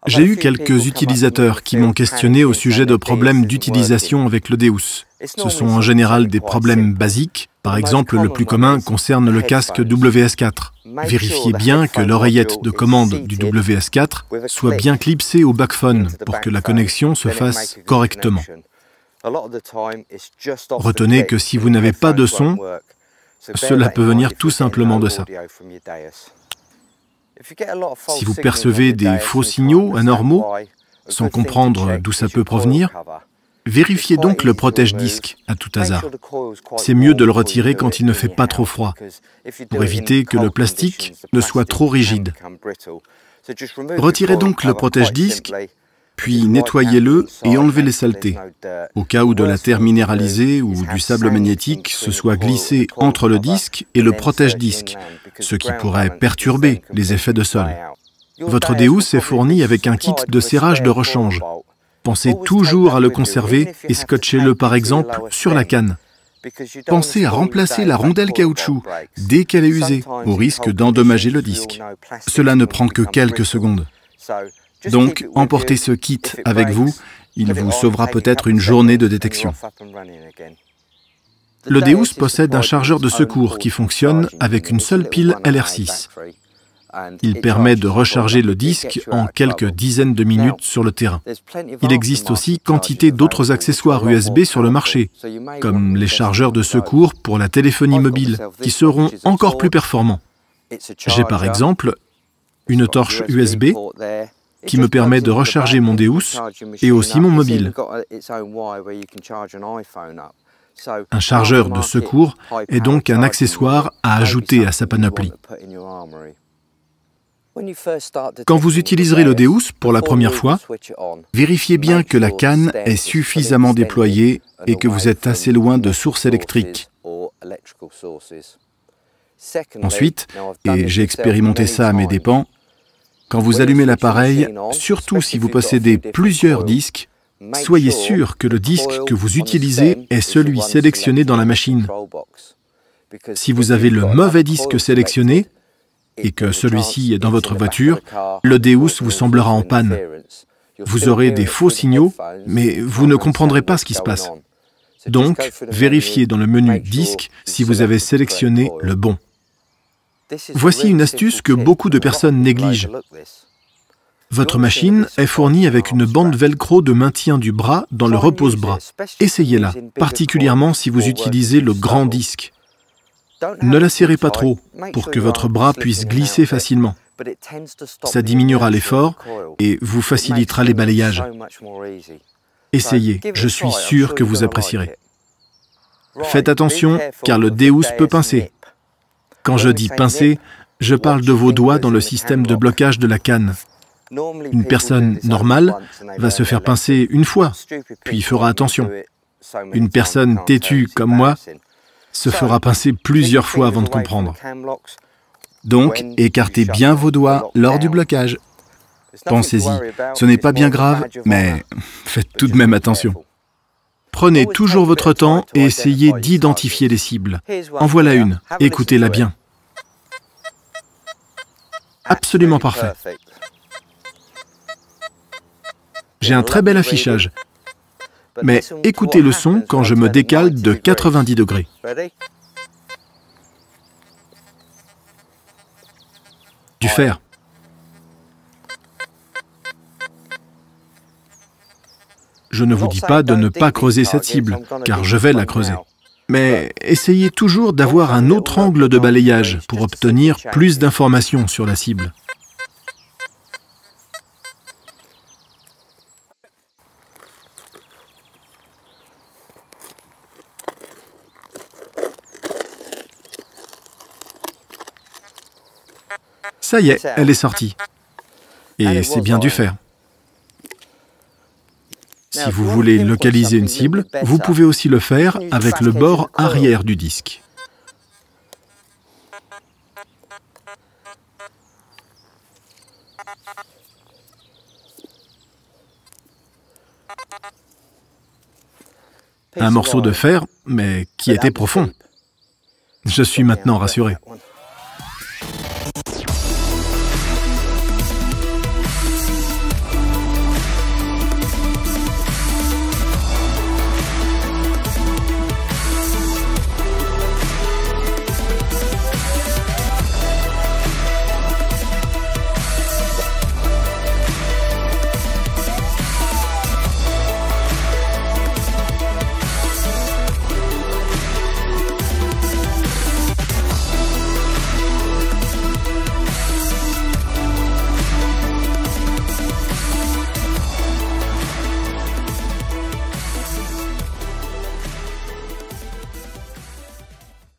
J'ai eu quelques utilisateurs qui m'ont questionné au sujet de problèmes d'utilisation avec le Deus. Ce sont en général des problèmes basiques. Par exemple, le plus commun concerne le casque WS4. Vérifiez bien que l'oreillette de commande du WS4 soit bien clipsée au backphone pour que la connexion se fasse correctement. Retenez que si vous n'avez pas de son, cela peut venir tout simplement de ça. Si vous percevez des faux signaux anormaux, sans comprendre d'où ça peut provenir, vérifiez donc le protège-disque à tout hasard. C'est mieux de le retirer quand il ne fait pas trop froid, pour éviter que le plastique ne soit trop rigide. Retirez donc le protège-disque, puis nettoyez-le et enlevez les saletés, au cas où de la terre minéralisée ou du sable magnétique se soit glissé entre le disque et le protège-disque, ce qui pourrait perturber les effets de sol. Votre Deus est fourni avec un kit de serrage de rechange. Pensez toujours à le conserver et scotchez-le par exemple sur la canne. Pensez à remplacer la rondelle caoutchouc dès qu'elle est usée, au risque d'endommager le disque. Cela ne prend que quelques secondes. Donc, emportez ce kit avec vous, il vous sauvera peut-être une journée de détection. Le Deus possède un chargeur de secours qui fonctionne avec une seule pile LR6. Il permet de recharger le disque en quelques dizaines de minutes sur le terrain. Il existe aussi quantité d'autres accessoires USB sur le marché, comme les chargeurs de secours pour la téléphonie mobile, qui seront encore plus performants. J'ai par exemple une torche USB qui me permet de recharger mon Deus et aussi mon mobile. Un chargeur de secours est donc un accessoire à ajouter à sa panoplie. Quand vous utiliserez le Deus pour la première fois, vérifiez bien que la canne est suffisamment déployée et que vous êtes assez loin de sources électriques. Ensuite, et j'ai expérimenté ça à mes dépens, quand vous allumez l'appareil, surtout si vous possédez plusieurs disques, soyez sûr que le disque que vous utilisez est celui sélectionné dans la machine. Si vous avez le mauvais disque sélectionné, et que celui-ci est dans votre voiture, le Deus vous semblera en panne. Vous aurez des faux signaux, mais vous ne comprendrez pas ce qui se passe. Donc, vérifiez dans le menu Disque si vous avez sélectionné le bon. Voici une astuce que beaucoup de personnes négligent. Votre machine est fournie avec une bande velcro de maintien du bras dans le repose-bras. Essayez-la, particulièrement si vous utilisez le grand disque. Ne la serrez pas trop pour que votre bras puisse glisser facilement. Ça diminuera l'effort et vous facilitera les balayages. Essayez, je suis sûr que vous apprécierez. Faites attention car le Deus peut pincer. Quand je dis pincer, je parle de vos doigts dans le système de blocage de la canne. Une personne normale va se faire pincer une fois, puis fera attention. Une personne têtue comme moi se fera pincer plusieurs fois avant de comprendre. Donc, écartez bien vos doigts lors du blocage. Pensez-y, ce n'est pas bien grave, mais faites tout de même attention. Prenez toujours votre temps et essayez d'identifier les cibles. En voilà une, écoutez-la bien. Absolument parfait. J'ai un très bel affichage. Mais écoutez le son quand je me décale de 90 degrés. Du fer. Je ne vous dis pas de ne pas creuser cette cible, car je vais la creuser. Mais essayez toujours d'avoir un autre angle de balayage pour obtenir plus d'informations sur la cible. Ça y est, elle est sortie. Et c'est bien du fer. Si vous voulez localiser une cible, vous pouvez aussi le faire avec le bord arrière du disque. Un morceau de fer, mais qui était profond. Je suis maintenant rassuré.